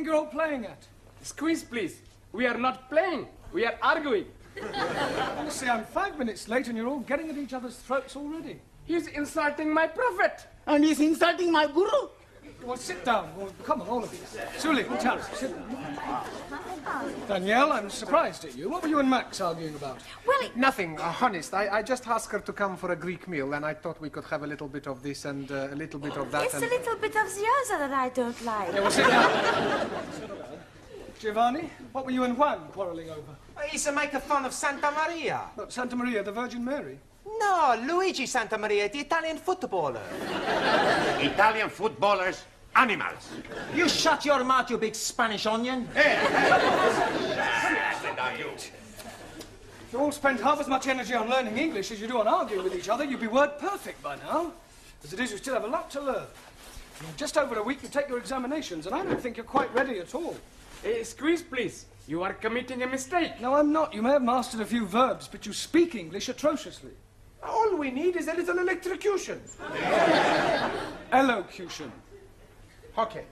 think you're all playing at? Squeeze, please. We are not playing. We are arguing. Honestly, I'm 5 minutes late and you're all getting at each other's throats already. He's insulting my prophet. And he's insulting my guru. Well, sit down. Well, come on, all of you. Suli, Charles, sit down. Danielle, I'm surprised at you. What were you and Max arguing about? Well, Nothing, honest. I just asked her to come for a Greek meal, and I thought we could have a little bit of this and a little bit of that. it's a little bit of the other that I don't like. Yeah, well, sit down. Giovanni, what were you and Juan quarrelling over? He's a making fun of Santa Maria. What, Santa Maria, the Virgin Mary? No, Luigi Santa Maria, the Italian footballer. Italian footballers, animals. You shut your mouth, you big Spanish onion. If you all spent half as much energy on learning English as you do on arguing with each other, you'd be word perfect by now. As it is, you still have a lot to learn. In just over a week, you take your examinations, and I don't think you're quite ready at all. Squeeze, please. You are committing a mistake. No, I'm not. You may have mastered a few verbs, but you speak English atrociously. All we need is a little electrocution. Elocution. Okay.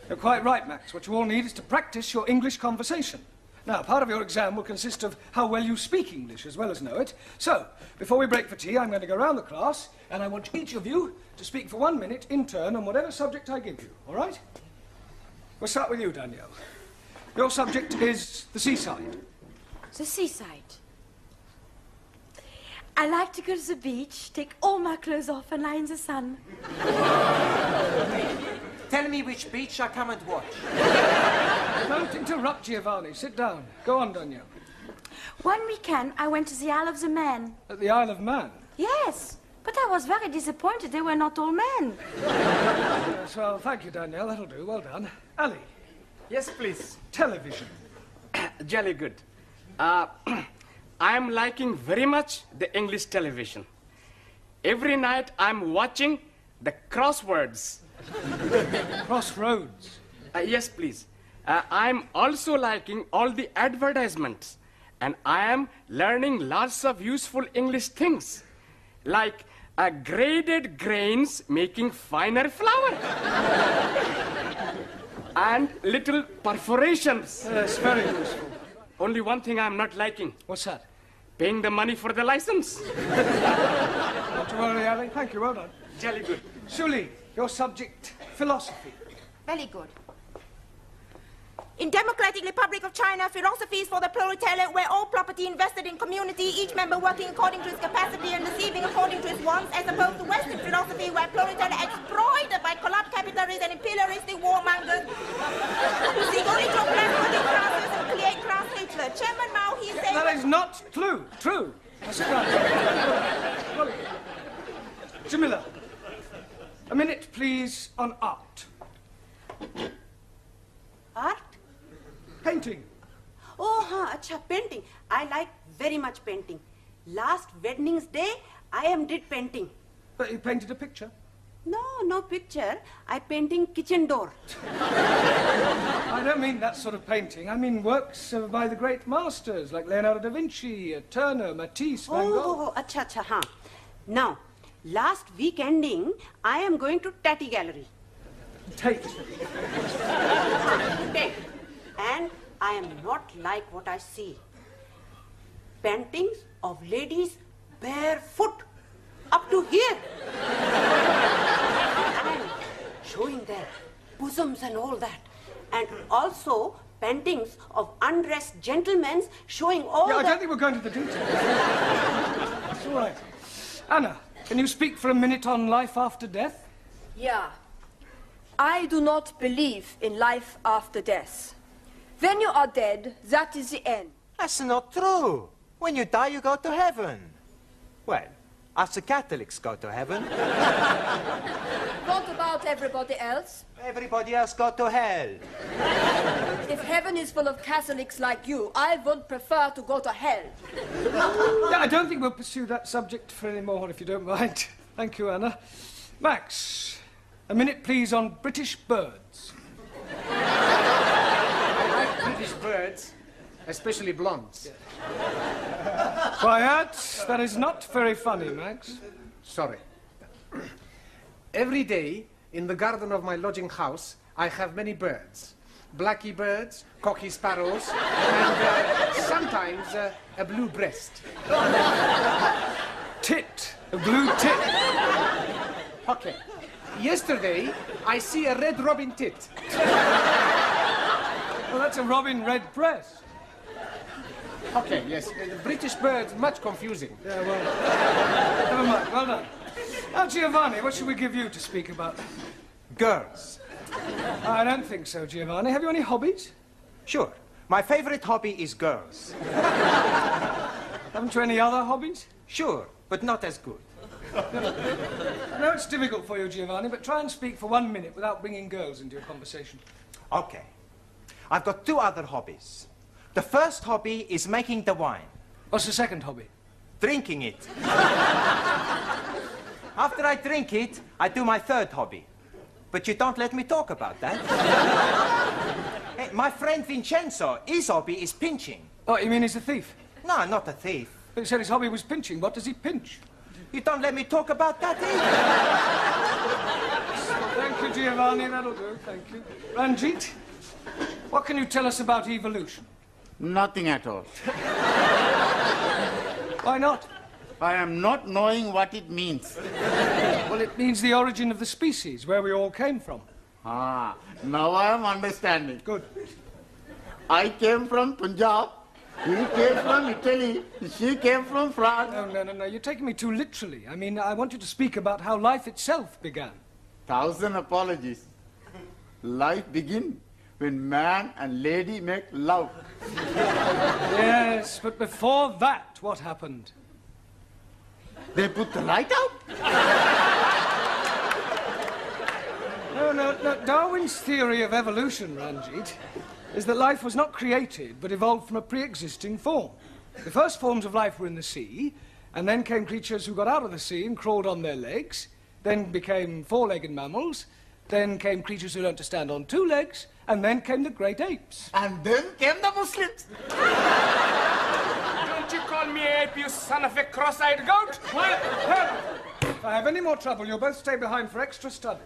You're quite right, Max. What you all need is to practice your English conversation. Now, part of your exam will consist of how well you speak English as well as know it. So, before we break for tea, I'm going to go round the class, and I want each of you to speak for 1 minute in turn on whatever subject I give you, all right? We'll start with you, Danielle. Your subject is the seaside. The seaside. I like to go to the beach, take all my clothes off and lie in the sun. Tell me which beach I come and watch. Don't interrupt, Giovanni. Sit down. Go on, Danielle. One weekend, I went to the Isle of the Man. At the Isle of Man. Yes, but I was very disappointed they were not all men. Yes, well, thank you, Danielle. That'll do. Well done. Ali, Yes, please. television. Jolly good. I'm liking very much the English television. Every night I'm watching the crosswords. Crossroads. Yes, please. I'm also liking all the advertisements. And I am learning lots of useful English things. Like graded grains making finer flour. And little perforations. Yes, very useful. Only one thing I'm not liking. What's that? Paying the money for the license. Not to worry, Ali. Thank you. Well done. Jolly good. Suli, your subject, philosophy. Very good. In Democratic Republic of China, philosophy is for the proletariat, where all property invested in community, each member working according to his capacity and receiving according to his wants, as opposed to Western philosophy, where proletariat exploited by corrupt capitalists and imperialistic warmongers who seek only to oppress working classes and create class hatred. Chairman Mao, he said... That is not true. That's right. Jamila, a minute, please, on art. Art? Painting. Oh, acha, painting. I like very much painting. Last Wednesday's day, I did painting. But you painted a picture? No picture. I painting kitchen door. I don't mean that sort of painting. I mean works by the great masters, like Leonardo da Vinci, Turner, Matisse, Van Gogh. Oh, acha, huh. Now, last week ending, I am going to Tatty Gallery. Tate. Tate. And I am not like what I see. Paintings of ladies barefoot up to here. And showing their bosoms and all that. And also paintings of undressed gentlemen showing all I that... don't think we're going to the details. It's all right. Anna, can you speak for a minute on life after death? Yeah. I do not believe in life after death. When you are dead, that is the end. That's not true. When you die, you go to heaven. Well, us the Catholics go to heaven. What about everybody else? Everybody else go to hell. If heaven is full of Catholics like you, I would prefer to go to hell. Yeah, I don't think we'll pursue that subject for any more, if you don't mind. Thank you, Anna. Max, a minute, please, on British birds. British birds, especially blondes. Quiet. That is not very funny, Max. Sorry. Every day, in the garden of my lodging house, I have many birds. blacky birds, cocky sparrows, and sometimes a blue breast. Tit. A blue tit. Okay. Yesterday, I see a red robin tit. Well, that's a robin redbreast. Okay, yes. The British birds, much confusing. Yeah, well, never mind. Well done. Now, Giovanni, what should we give you to speak about? Girls. I don't think so, Giovanni. Have you any hobbies? Sure. My favorite hobby is girls. Haven't you any other hobbies? Sure, but not as good. I know it's difficult for you, Giovanni, but try and speak for 1 minute without bringing girls into your conversation. Okay. I've got 2 other hobbies. The first hobby is making the wine. What's the second hobby? Drinking it. After I drink it, I do my third hobby. But you don't let me talk about that. Hey, my friend Vincenzo, his hobby is pinching. Oh, you mean he's a thief? No, not a thief. But he said his hobby was pinching. What does he pinch? You don't let me talk about that either. Thank you, Giovanni. That'll do. Thank you. Ranjit, what can you tell us about evolution? Nothing at all. Why not? I am not knowing what it means. Well, it means the origin of the species, where we all came from. Ah, now I am understanding. Good. I came from Punjab. He came from Italy. She came from France. No. You're taking me too literally. I mean, I want you to speak about how life itself began. 1,000 apologies. Life begins when man and lady make love. Yes, but before that, what happened? They put the light out? No. Darwin's theory of evolution, Ranjit, is that life was not created, but evolved from a pre-existing form. The first forms of life were in the sea, and then came creatures who got out of the sea and crawled on their legs, then became 4-legged mammals, then came creatures who learned to stand on 2 legs, and then came the great apes. And then came the Muslims. Don't you call me ape, you son of a cross-eyed goat? Quiet! If I have any more trouble, you'll both stay behind for extra study.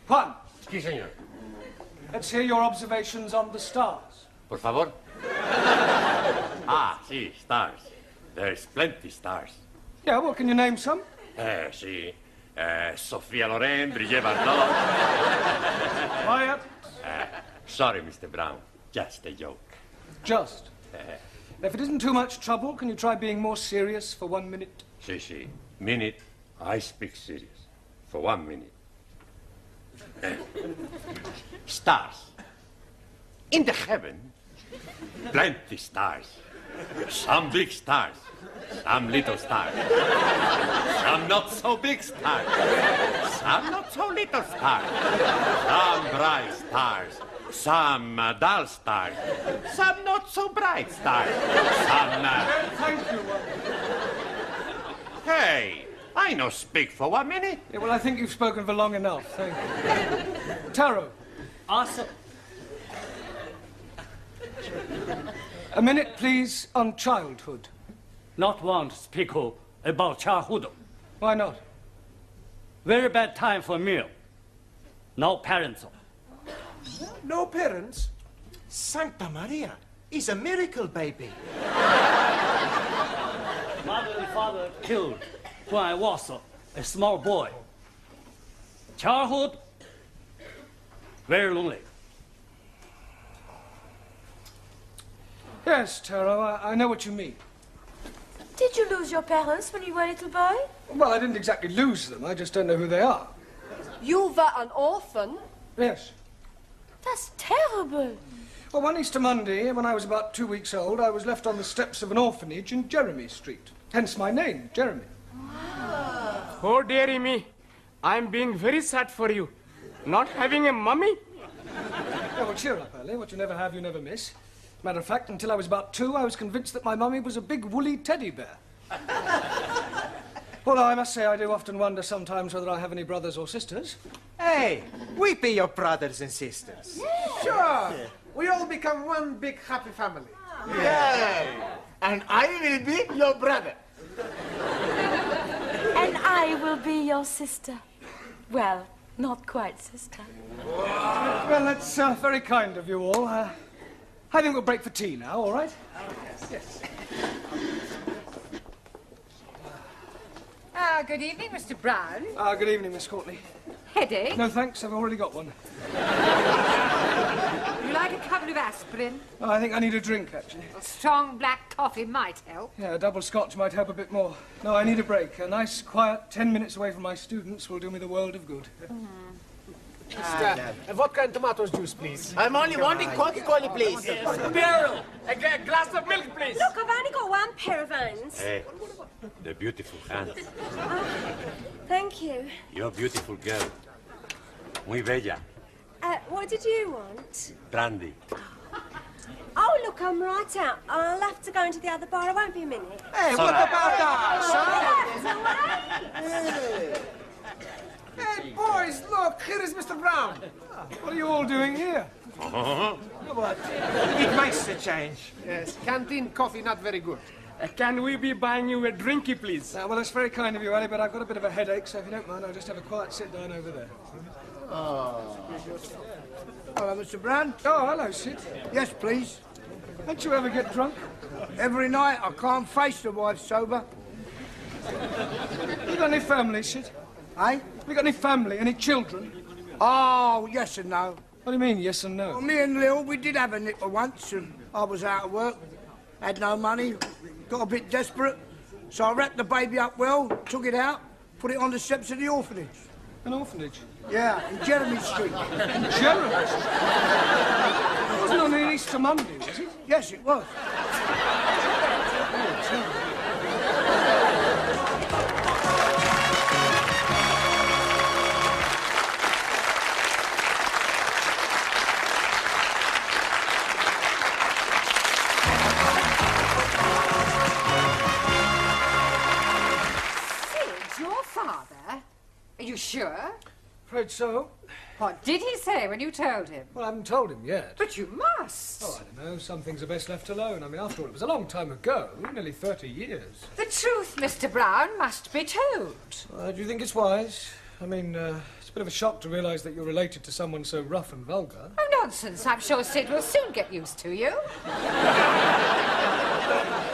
Juan, Sí, señor. let's hear your observations on the stars. Por favor. Ah, sí, stars. There's plenty stars. Yeah, well, can you name some? Sí. Sophia Loren, Brigitte Bardot. Quiet. Sorry, Mr. Brown. Just a joke. Just. If it isn't too much trouble, can you try being more serious for 1 minute? Sí. Minute, I speak serious. For 1 minute. Stars. In the heaven, plenty stars. Some big stars. Some little stars. Some not so big stars. Some not so little stars. Some bright stars. Some dull stars. Some not so bright stars. Some... Thank you. Hey, I no speak for 1 minute. Yeah, well, I think you've spoken for long enough. Thank you. Taro. Awesome. A minute, please, on childhood. Not want to speak about childhood. Why not? Very bad time for meal. No parents. No parents? Santa Maria is a miracle baby. Mother and father killed when I was a small boy. Childhood, very lonely. Yes, Taro, I know what you mean. Did you lose your parents when you were a little boy? Well, I didn't exactly lose them. I just don't know who they are. You were an orphan? Yes. That's terrible. Well, one Easter Monday, when I was about 2 weeks old, I was left on the steps of an orphanage in Jeremy Street. Hence my name, Jeremy. Oh, dearie me. I'm being very sad for you. Not having a mummy? Yeah, well, cheer up, Ellie. What you never have, you never miss. Matter of fact, until I was about 2, I was convinced that my mummy was a big woolly teddy bear. Although I must say I do often wonder sometimes whether I have any brothers or sisters. Hey, we be your brothers and sisters. Sure. We all become one big happy family. Yeah. And I will be your brother. And I will be your sister. Well, Not quite, sister. Well, that's very kind of you all. I think we'll break for tea now, all right? Yes. Good evening, Mr. Brown. Good evening, Miss Courtney. Headache? No, thanks. I've already got one. You like a couple of aspirin? Oh, I think I need a drink, actually. A strong black coffee might help. Yeah, a double scotch might help a bit more. No, I need a break. A nice, quiet 10 minutes away from my students will do me the world of good. A vodka and tomatoes juice, please. I'm only wanting Coca-Cola, please. Beryl, a glass of milk, please. Look, I've only got one pair of hands. Hey, the beautiful hands. Thank you. You're a beautiful girl. Muy bella. What did you want? Brandy. Oh, look, I'm right out. I'll have to go into the other bar. I won't be a minute. Hey, what about us? Hey, boys, look, here is Mr. Brown. What are you all doing here? It makes a change. Yes, canteen coffee not very good. Can we be buying you a drinky, please? Well, that's very kind of you, Ali, but I've got a bit of a headache, so if you don't mind, I'll just have a quiet sit down over there. Hello, Mr. Brown. Oh, hello, Sid. Yes, please. Don't you ever get drunk? Every night I can't face the wife sober. You got any family, Sid? Eh? You got any family, any children? Oh, yes and no. What do you mean, yes and no? Well, me and Lil, we did have a nipper once, and I was out of work, had no money, got a bit desperate, so I wrapped the baby up well, took it out, put it on the steps of the orphanage. An orphanage? Yeah, in Jeremy Street. In Jeremy Street? It wasn't on an Easter Monday, was it? Yes, it was. Sid, your father? Are you sure? Afraid so. What did he say when you told him? Well, I haven't told him yet. But you must. Oh, I don't know. Some things are best left alone. I mean, after all, it was a long time ago. Nearly 30 years. The truth, Mr. Brown, must be told. Do you think it's wise? I mean, it's a bit of a shock to realise that you're related to someone so rough and vulgar. Oh, nonsense. I'm sure Sid will soon get used to you.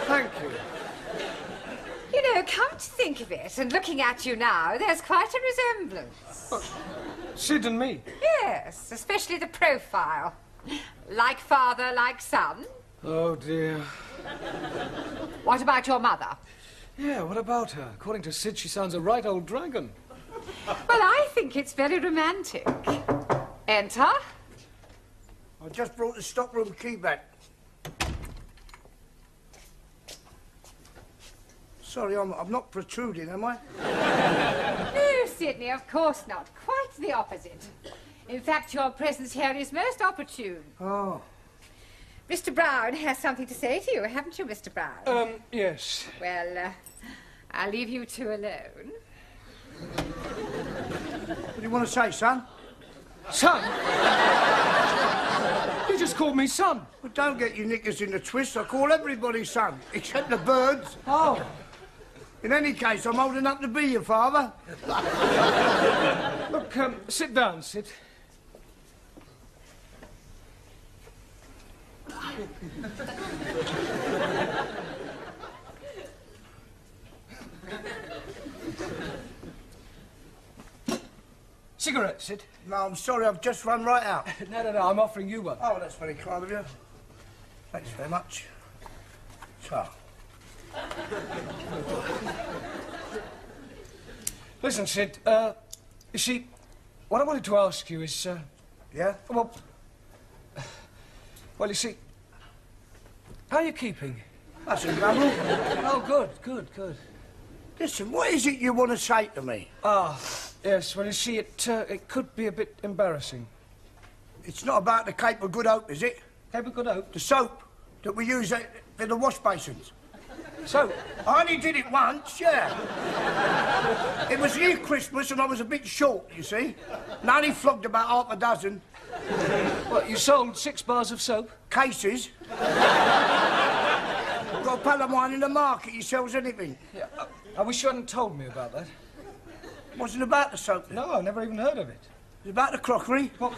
Thank you. You know, come to think of it, and looking at you now, there's quite a resemblance. Sid and me? Yes, especially the profile. Like father, like son. Oh, dear. What about your mother? Yeah, what about her? According to Sid, she sounds a right old dragon. Well, I think it's very romantic. Enter. I just brought the stockroom key back. Sorry, I'm not protruding, am I? No, Sidney, of course not. Quite the opposite. In fact, your presence here is most opportune. Oh. Mr. Brown has something to say to you, haven't you, Mr. Brown? Yes. Well, I'll leave you two alone. What do you want to say, son? Son? You just called me son. Well, don't get your knickers in a twist. I call everybody son, except the birds. Oh. In any case, I'm old enough to be your father. Look, sit down, Sid. Cigarette, Sid? No, I'm sorry, I've just run right out. No, I'm offering you one. Oh, that's very kind of you. Thanks very much. So. Listen, Sid, you see, what I wanted to ask you is, Yeah? well, you see, how are you keeping? That's a trouble. Oh, good. Listen, what is it you want to say to me? Yes, well, you see, it could be a bit embarrassing. It's not about the Cape of Good Hope, is it? Cape of Good Hope? The soap that we use for the wash basins. So, I only did it once, yeah. It was near Christmas and I was a bit short, you see. And I only flogged about half a dozen. what, you sold 6 bars of soap? Cases. Got a pal of mine in the market, he sells anything. Yeah, I wish you hadn't told me about that. Wasn't about the soap. No, I've never even heard of it. It was about the crockery. What?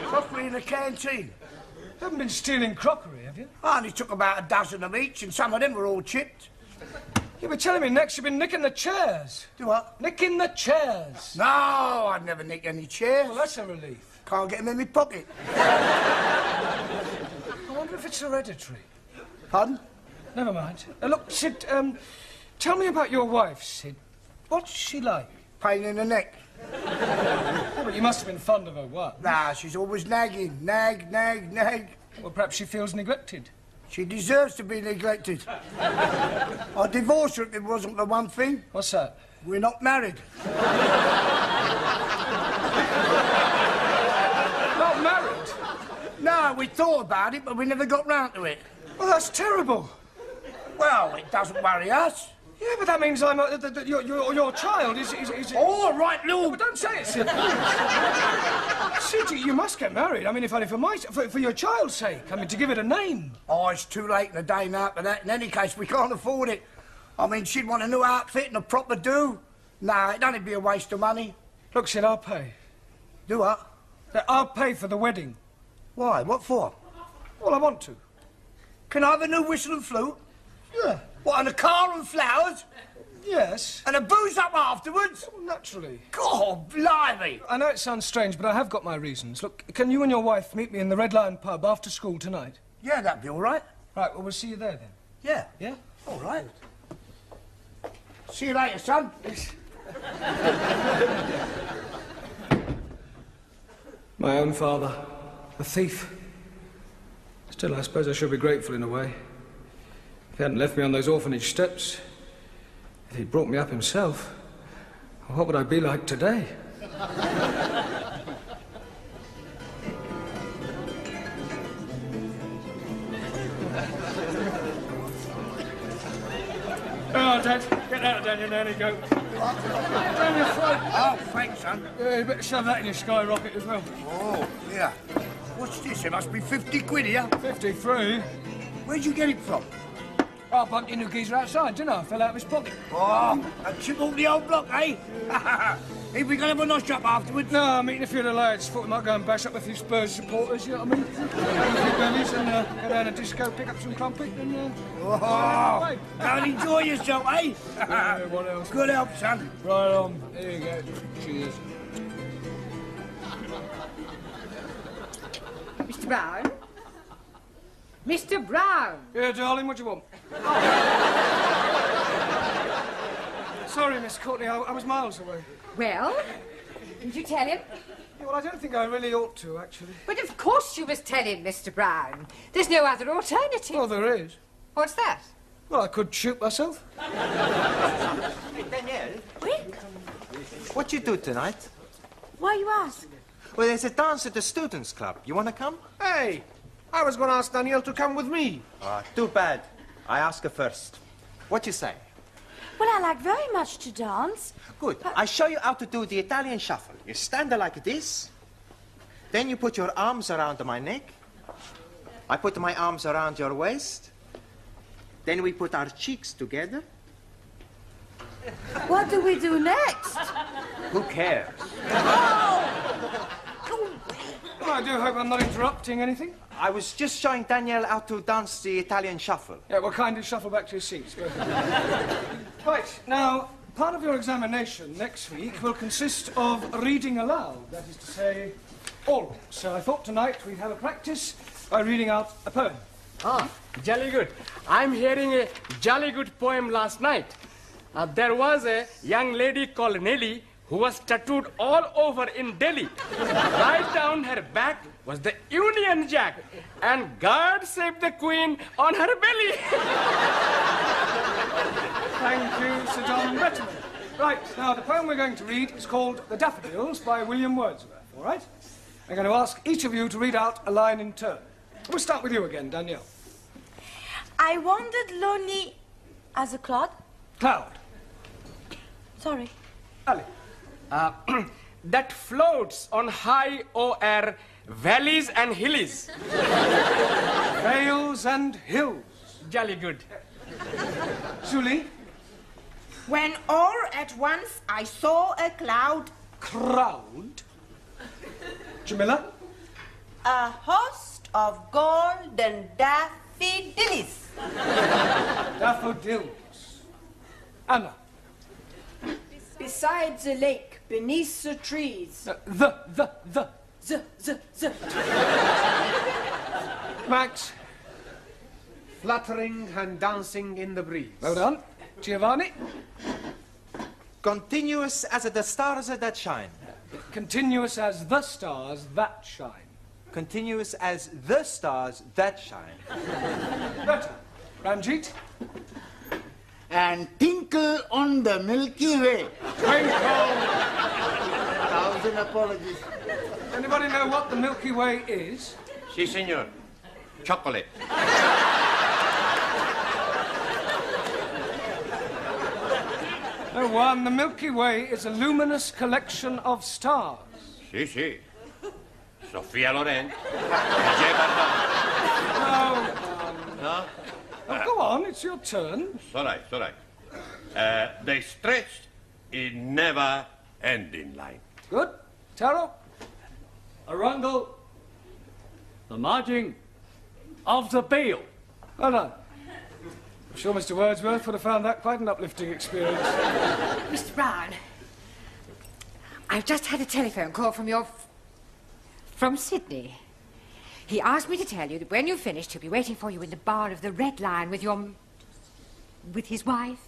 Crockery in the canteen. You haven't been stealing crockery, have you? I only took about a dozen of each, and some of them were all chipped. You were telling me next you've been nicking the chairs. Do what? Nicking the chairs. No, I'd never nick any chairs. Well, that's a relief. Can't get them in my pocket. I wonder if it's hereditary. Pardon? Never mind. Look, Sid, tell me about your wife, Sid. What's she like? Pain in the neck. Oh, but you must have been fond of her, what? Nah, she's always nagging. Nag, nag, nag. Well, perhaps she feels neglected. She deserves to be neglected. I'd divorce her if it wasn't for one thing. What's that? We're not married. Not married? No, we thought about it, but we never got round to it. Well, that's terrible. Well, it doesn't worry us. Yeah, but that means I'm your child is. All right, Lou. But don't say it, Sid. Sid, you must get married. I mean, if only for your child's sake. I mean, to give it a name. Oh, it's too late in the day now for that. In any case, we can't afford it. I mean, she'd want a new outfit and a proper do. Nah, it'd only be a waste of money. Look, Sid, I'll pay. Do what? I'll pay for the wedding. Why? What for? Well, I want to. Can I have a new whistle and flute? Yeah. What, and a car and flowers? Yes. And a booze up afterwards? Well, naturally. God, blimey. I know it sounds strange, but I have got my reasons. Look, can you and your wife meet me in the Red Lion pub after school tonight? Yeah, that'd be all right. Right, well, we'll see you there then. Yeah. Yeah? All right. See you later, son. My own father, a thief. Still, I suppose I should be grateful in a way. If he hadn't left me on those orphanage steps, if he'd brought me up himself, what would I be like today? Oh, Dad, get out down your nanny go. Down your throat. Oh, thanks, son. Yeah, you better shove that in your skyrocket as well. Oh, yeah. What's this? It must be 50 quid here. 53? Where'd you get it from? I bumped into a geezer outside, didn't I? Fell out of his pocket. Oh, and chip all the old block, eh? Hey, we gonna have a nice up afterwards? No, I'm meeting a few of the lads. Thought we might go and bash up a few Spurs supporters, you know what I mean? A few bellies and go down a disco, pick up some crumpet and... go and enjoy yourself, eh? Yeah, what else? Good help, son. Right on. Here you go. Cheers. Mr. Brown? Mr. Brown! Yeah, darling, what do you want? Sorry, Miss Courtney, I was miles away. Well, did you tell him? Yeah, well, I don't think I really ought to, actually. But of course you must tell him, Mr. Brown. There's no other alternative. Well, there is. What's that? Well, I could shoot myself. Hey, Danielle. Oui? What you do tonight? Why you ask? Well, there's a dance at the Students' Club. You want to come? Hey, I was going to ask Danielle to come with me. Ah, too bad. I ask her first. What you say? Well, I like very much to dance. Good. I show you how to do the Italian shuffle. You stand there like this. Then you put your arms around my neck. I put my arms around your waist. Then we put our cheeks together. What do we do next? Who cares? Well, I do hope I'm not interrupting anything. I was just showing Danielle how to dance the Italian shuffle. Yeah, well, kindly shuffle back to your seats. Right, now, part of your examination next week will consist of reading aloud. That is to say, always. So I thought tonight we'd have a practice by reading out a poem. Ah, jolly good. I'm hearing a jolly good poem last night. There was a young lady called Nelly who was tattooed all over in Delhi. Right down her back was the Union Jack, and God save the Queen on her belly. Thank you, Sir John Bretman. Right, now the poem we're going to read is called The Daffodils by William Wordsworth, all right? I'm going to ask each of you to read out a line in turn. We'll start with you again, Danielle. I wandered lonely as a cloud. Cloud. Sorry. Ali. That floats on high o'er valleys and hillies. Vales and hills. Jolly good. Julie. When all at once I saw a cloud. Crowd? Jamila? A host of golden daffodils. Daffodils. Anna? Beside the lake, beneath the trees. The. The. Max? Fluttering and dancing in the breeze. Well done. Giovanni? Continuous as the stars that shine. Continuous as the stars that shine. Continuous as the stars that shine. Better. Ranjit? And tinkle on the Milky Way. Twinkle. 1,000 apologies. Anybody know what the Milky Way is? Si, senor. Chocolate. No one. The Milky Way is a luminous collection of stars. Si, si. Sofia Loren. No? Oh, go on, it's your turn. It's all right, it's all right. They stretched in never-ending line. Good. Taro? Arundel, the margin of the bill. Well done. I'm sure Mr. Wordsworth would have found that quite an uplifting experience. Mr. Brown, I've just had a telephone call from Sydney. He asked me to tell you that when you've finished, he'll be waiting for you in the bar of the Red Lion with his wife.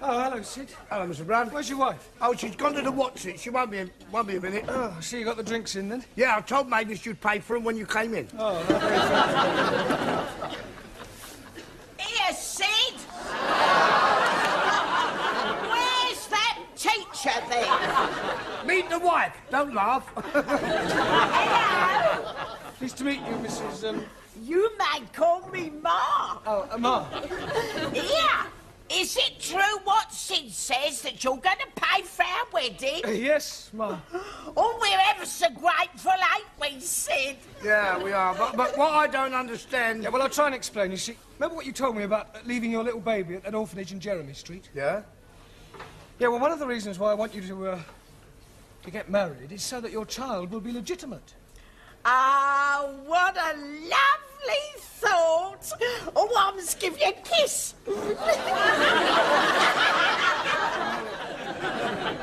Oh, hello, Sid. Hello, Mr. Brown. Where's your wife? Oh, she's gone to the Watson. She won't be a minute. Oh, I see you got the drinks in then. Yeah, I told Magnus you'd pay for them when you came in. Oh, that's very kind. Here, Sid! Where's that teacher then? Meet the wife. Don't laugh. Hello! Pleased to meet you, Mrs. You may call me Ma. Oh, Ma. Here! Is it true what Sid says that you're going to pay for our wedding? Yes, Ma. Oh, we're ever so grateful, ain't we, Sid? Yeah, we are. But what I don't understand... Yeah, well, I'll try and explain. You see, remember what you told me about leaving your little baby at that orphanage in Jeremy Street? Yeah? Yeah, well, one of the reasons why I want you to get married is so that your child will be legitimate. Ah, what a lovely thought. Oh, I must give you a kiss. Yeah,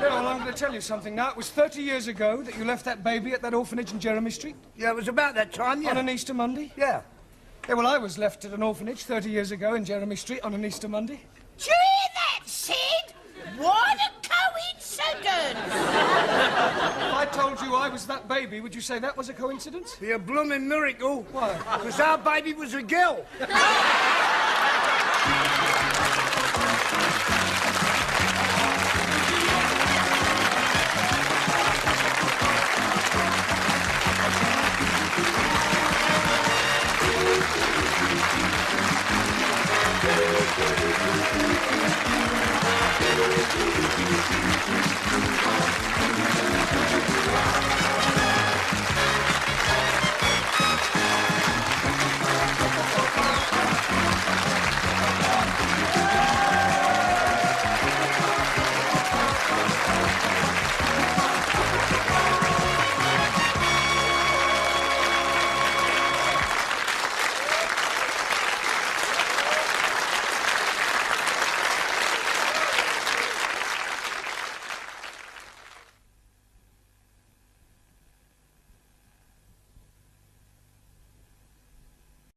well, I'm going to tell you something now. It was 30 years ago that you left that baby at that orphanage in Jeremy Street. Yeah, it was about that time, yeah. On an Easter Monday? Yeah. Yeah, well, I was left at an orphanage 30 years ago in Jeremy Street on an Easter Monday. Do you hear that, Sid? What a coincidence! If I told you I was that baby, would you say that was a coincidence? Be a blooming miracle. Why? Because our baby was a girl.